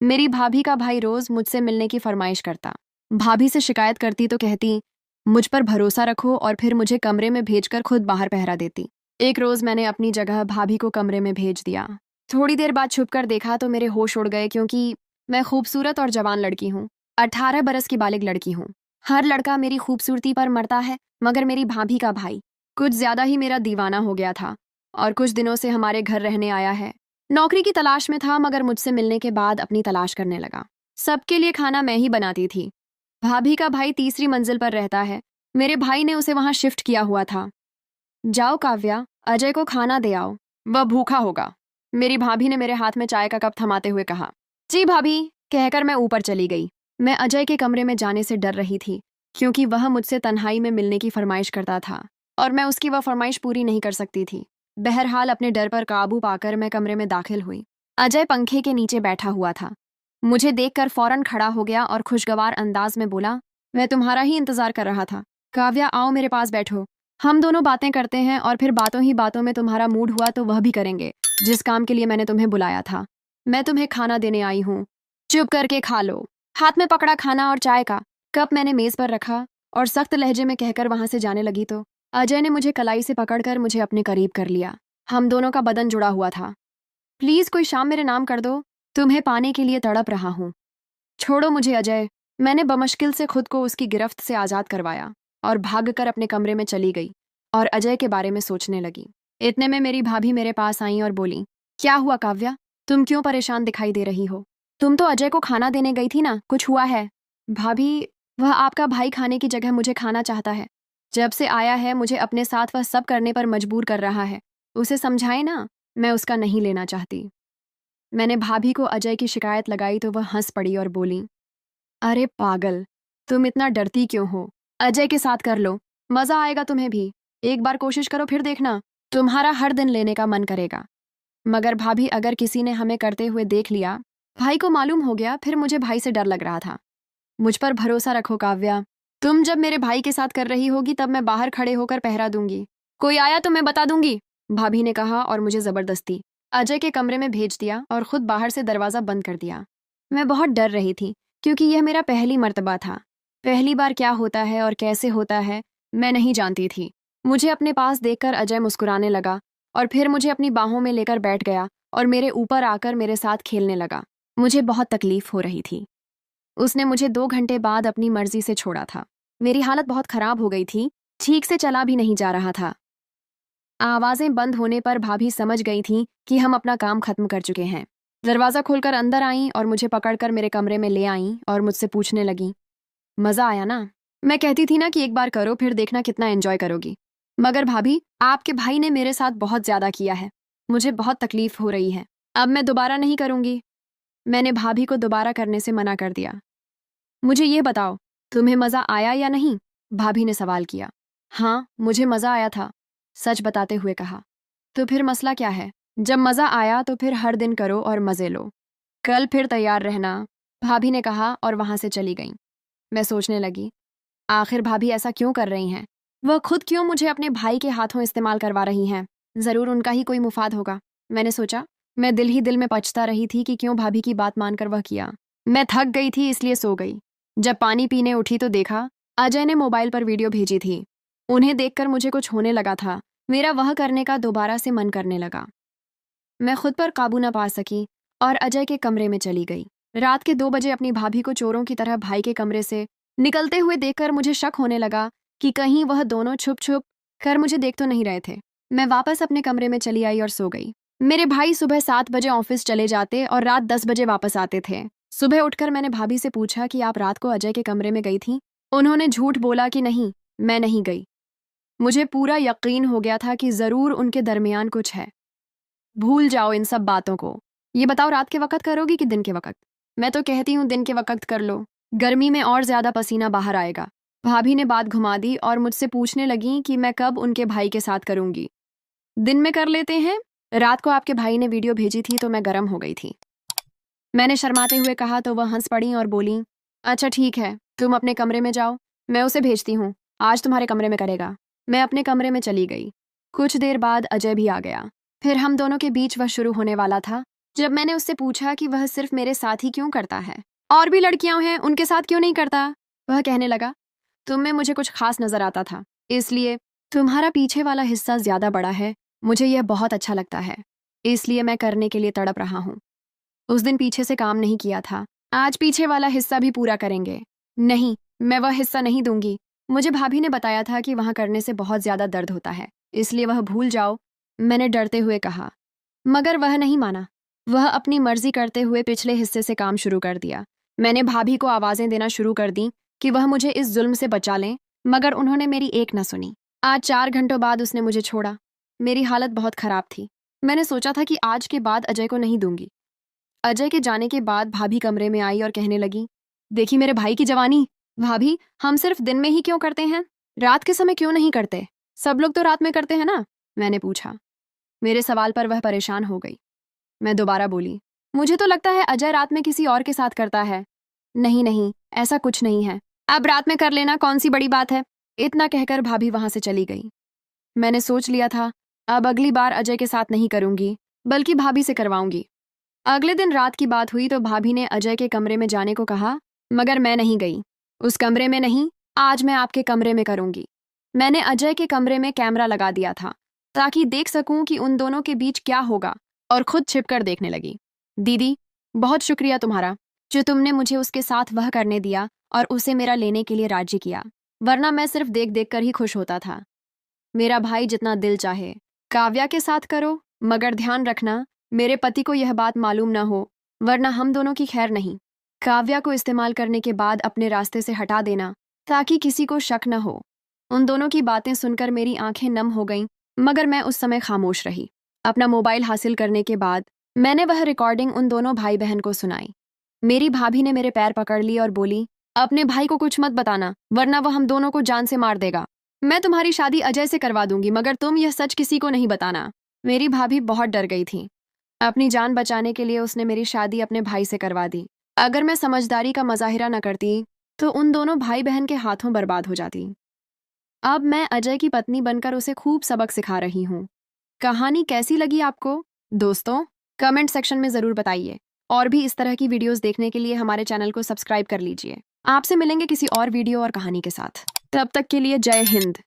मेरी भाभी का भाई रोज मुझसे मिलने की फरमाइश करता। भाभी से शिकायत करती तो कहती मुझ पर भरोसा रखो और फिर मुझे कमरे में भेजकर खुद बाहर पहरा देती। एक रोज मैंने अपनी जगह भाभी को कमरे में भेज दिया। थोड़ी देर बाद छुपकर देखा तो मेरे होश उड़ गए, क्योंकि मैं खूबसूरत और जवान लड़की हूँ। 18 बरस की बालिग लड़की हूँ। हर लड़का मेरी खूबसूरती पर मरता है, मगर मेरी भाभी का भाई कुछ ज्यादा ही मेरा दीवाना हो गया था और कुछ दिनों से हमारे घर रहने आया है। नौकरी की तलाश में था, मगर मुझसे मिलने के बाद अपनी तलाश करने लगा। सबके लिए खाना मैं ही बनाती थी। भाभी का भाई तीसरी मंजिल पर रहता है। मेरे भाई ने उसे वहां शिफ्ट किया हुआ था। जाओ काव्या, अजय को खाना दे आओ, वह भूखा होगा। मेरी भाभी ने मेरे हाथ में चाय का कप थमाते हुए कहा। जी भाभी, कहकर मैं ऊपर चली गई। मैं अजय के कमरे में जाने से डर रही थी, क्योंकि वह मुझसे तन्हाई में मिलने की फरमाइश करता था और मैं उसकी वह फरमाइश पूरी नहीं कर सकती थी। बहरहाल अपने डर पर काबू पाकर मैं कमरे में दाखिल हुई। अजय पंखे के नीचे बैठा हुआ था। मुझे देखकर फौरन खड़ा हो गया और खुशगवार अंदाज में बोला, मैं तुम्हारा ही इंतजार कर रहा था। काव्या, आओ मेरे पास बैठो। हम दोनों बातें करते हैं और फिर बातों ही बातों में तुम्हारा मूड हुआ तो वह भी करेंगे जिस काम के लिए मैंने तुम्हें बुलाया था। मैं तुम्हें खाना देने आई हूँ, चुप करके खा लो। हाथ में पकड़ा खाना और चाय का कप मैंने मेज पर रखा और सख्त लहजे में कहकर वहां से जाने लगी तो अजय ने मुझे कलाई से पकड़कर मुझे अपने करीब कर लिया। हम दोनों का बदन जुड़ा हुआ था। प्लीज कोई शाम मेरे नाम कर दो, तुम्हें पाने के लिए तड़प रहा हूँ। छोड़ो मुझे अजय। मैंने बमुश्किल से खुद को उसकी गिरफ्त से आजाद करवाया और भागकर अपने कमरे में चली गई और अजय के बारे में सोचने लगी। इतने में मेरी भाभी मेरे पास आई और बोली, क्या हुआ काव्या, तुम क्यों परेशान दिखाई दे रही हो? तुम तो अजय को खाना देने गई थी ना, कुछ हुआ है? भाभी, वह आपका भाई खाने की जगह मुझे खाना चाहता है। जब से आया है मुझे अपने साथ वह सब करने पर मजबूर कर रहा है। उसे समझाए ना, मैं उसका नहीं लेना चाहती। मैंने भाभी को अजय की शिकायत लगाई तो वह हंस पड़ी और बोली, अरे पागल, तुम इतना डरती क्यों हो? अजय के साथ कर लो, मजा आएगा तुम्हें भी। एक बार कोशिश करो, फिर देखना, तुम्हारा हर दिन लेने का मन करेगा। मगर भाभी, अगर किसी ने हमें करते हुए देख लिया, भाई को मालूम हो गया, फिर मुझे भाई से डर लग रहा था। मुझ पर भरोसा रखो काव्या। तुम जब मेरे भाई के साथ कर रही होगी तब मैं बाहर खड़े होकर पहरा दूंगी। कोई आया तो मैं बता दूंगी, भाभी ने कहा और मुझे जबरदस्ती अजय के कमरे में भेज दिया और खुद बाहर से दरवाजा बंद कर दिया। मैं बहुत डर रही थी, क्योंकि यह मेरा पहली मर्तबा था। पहली बार क्या होता है और कैसे होता है मैं नहीं जानती थी। मुझे अपने पास देखकर अजय मुस्कुराने लगा और फिर मुझे अपनी बाहों में लेकर बैठ गया और मेरे ऊपर आकर मेरे साथ खेलने लगा। मुझे बहुत तकलीफ हो रही थी। उसने मुझे 2 घंटे बाद अपनी मर्जी से छोड़ा था। मेरी हालत बहुत खराब हो गई थी, ठीक से चला भी नहीं जा रहा था। आवाजें बंद होने पर भाभी समझ गई थी कि हम अपना काम खत्म कर चुके हैं। दरवाजा खोलकर अंदर आईं और मुझे पकड़कर मेरे कमरे में ले आईं और मुझसे पूछने लगी, मजा आया ना? मैं कहती थी ना कि एक बार करो, फिर देखना कितना एंजॉय करोगी। मगर भाभी, आपके भाई ने मेरे साथ बहुत ज्यादा किया है। मुझे बहुत तकलीफ हो रही है। अब मैं दोबारा नहीं करूंगी। मैंने भाभी को दोबारा करने से मना कर दिया। मुझे ये बताओ, तुम्हें मजा आया या नहीं? भाभी ने सवाल किया। हाँ, मुझे मजा आया था, सच बताते हुए कहा। तो फिर मसला क्या है? जब मजा आया तो फिर हर दिन करो और मजे लो। कल फिर तैयार रहना, भाभी ने कहा और वहां से चली गई। मैं सोचने लगी, आखिर भाभी ऐसा क्यों कर रही हैं? वह खुद क्यों मुझे अपने भाई के हाथों इस्तेमाल करवा रही हैं? जरूर उनका ही कोई मुफाद होगा, मैंने सोचा। मैं दिल ही दिल में पछता रही थी कि क्यों भाभी की बात मानकर वह किया। मैं थक गई थी, इसलिए सो गई। जब पानी पीने उठी तो देखा अजय ने मोबाइल पर वीडियो भेजी थी। उन्हें देखकर मुझे कुछ होने लगा था। मेरा वह करने का दोबारा से मन करने लगा। मैं खुद पर काबू न पा सकी और अजय के कमरे में चली गई। रात के 2 बजे अपनी भाभी को चोरों की तरह भाई के कमरे से निकलते हुए देखकर मुझे शक होने लगा कि कहीं वह दोनों छुप छुप कर मुझे देख तो नहीं रहे थे। मैं वापस अपने कमरे में चली आई और सो गई। मेरे भाई सुबह 7 बजे ऑफिस चले जाते और रात 10 बजे वापस आते थे। सुबह उठकर मैंने भाभी से पूछा कि आप रात को अजय के कमरे में गई थी? उन्होंने झूठ बोला कि नहीं, मैं नहीं गई। मुझे पूरा यकीन हो गया था कि जरूर उनके दरमियान कुछ है। भूल जाओ इन सब बातों को। ये बताओ, रात के वक्त करोगी कि दिन के वक्त? मैं तो कहती हूँ दिन के वक्त कर लो, गर्मी में और ज्यादा पसीना बाहर आएगा। भाभी ने बात घुमा दी और मुझसे पूछने लगी कि मैं कब उनके भाई के साथ करूंगी। दिन में कर लेते हैं। रात को आपके भाई ने वीडियो भेजी थी तो मैं गर्म हो गई थी। मैंने शर्माते हुए कहा तो वह हंस पड़ी और बोली, अच्छा ठीक है, तुम अपने कमरे में जाओ, मैं उसे भेजती हूँ, आज तुम्हारे कमरे में करेगा। मैं अपने कमरे में चली गई। कुछ देर बाद अजय भी आ गया। फिर हम दोनों के बीच वह शुरू होने वाला था जब मैंने उससे पूछा कि वह सिर्फ मेरे साथ ही क्यों करता है, और भी लड़कियां हैं उनके साथ क्यों नहीं करता, वह कहने लगा, तुम में मुझे कुछ खास नजर आता था, इसलिए तुम्हारा पीछे वाला हिस्सा ज्यादा बड़ा है। मुझे यह बहुत अच्छा लगता है, इसलिए मैं करने के लिए तड़प रहा हूँ। उस दिन पीछे से काम नहीं किया था, आज पीछे वाला हिस्सा भी पूरा करेंगे। नहीं, मैं वह हिस्सा नहीं दूंगी। मुझे भाभी ने बताया था कि वहां करने से बहुत ज्यादा दर्द होता है, इसलिए वह भूल जाओ, मैंने डरते हुए कहा। मगर वह नहीं माना। वह अपनी मर्जी करते हुए पिछले हिस्से से काम शुरू कर दिया। मैंने भाभी को आवाजें देना शुरू कर दी कि वह मुझे इस जुल्म से बचा लें, मगर उन्होंने मेरी एक न सुनी। आज 4 घंटों बाद उसने मुझे छोड़ा। मेरी हालत बहुत खराब थी। मैंने सोचा था कि आज के बाद अजय को नहीं दूंगी। अजय के जाने के बाद भाभी कमरे में आई और कहने लगी, देखी मेरे भाई की जवानी। भाभी, हम सिर्फ दिन में ही क्यों करते हैं, रात के समय क्यों नहीं करते? सब लोग तो रात में करते हैं ना, मैंने पूछा। मेरे सवाल पर वह परेशान हो गई। मैं दोबारा बोली, मुझे तो लगता है अजय रात में किसी और के साथ करता है। नहीं नहीं, ऐसा कुछ नहीं है, अब रात में कर लेना, कौन सी बड़ी बात है। इतना कहकर भाभी वहां से चली गई। मैंने सोच लिया था, अब अगली बार अजय के साथ नहीं करूंगी, बल्कि भाभी से करवाऊंगी। अगले दिन रात की बात हुई तो भाभी ने अजय के कमरे में जाने को कहा, मगर मैं नहीं गई। उस कमरे में नहीं, आज मैं आपके कमरे में करूंगी। मैंने अजय के कमरे में कैमरा लगा दिया था ताकि देख सकूं कि उन दोनों के बीच क्या होगा, और खुद छिपकर देखने लगी। दीदी, बहुत शुक्रिया तुम्हारा, जो तुमने मुझे उसके साथ वह करने दिया और उसे मेरा लेने के लिए राजी किया, वरना मैं सिर्फ देख देख कर ही खुश होता था। मेरा भाई जितना दिल चाहे काव्या के साथ करो, मगर ध्यान रखना मेरे पति को यह बात मालूम ना हो, वरना हम दोनों की खैर नहीं। काव्या को इस्तेमाल करने के बाद अपने रास्ते से हटा देना ताकि किसी को शक न हो। उन दोनों की बातें सुनकर मेरी आंखें नम हो गईं, मगर मैं उस समय खामोश रही। अपना मोबाइल हासिल करने के बाद मैंने वह रिकॉर्डिंग उन दोनों भाई बहन को सुनाई। मेरी भाभी ने मेरे पैर पकड़ लिए और बोली, अपने भाई को कुछ मत बताना, वरना वह हम दोनों को जान से मार देगा। मैं तुम्हारी शादी अजय से करवा दूंगी, मगर तुम यह सच किसी को नहीं बताना। मेरी भाभी बहुत डर गई थी। अपनी जान बचाने के लिए उसने मेरी शादी अपने भाई से करवा दी। अगर मैं समझदारी का मुजाहिरा न करती तो उन दोनों भाई बहन के हाथों बर्बाद हो जाती। अब मैं अजय की पत्नी बनकर उसे खूब सबक सिखा रही हूँ। कहानी कैसी लगी आपको दोस्तों? कमेंट सेक्शन में ज़रूर बताइए, और भी इस तरह की वीडियोस देखने के लिए हमारे चैनल को सब्सक्राइब कर लीजिए। आपसे मिलेंगे किसी और वीडियो और कहानी के साथ। तब तक के लिए जय हिंद।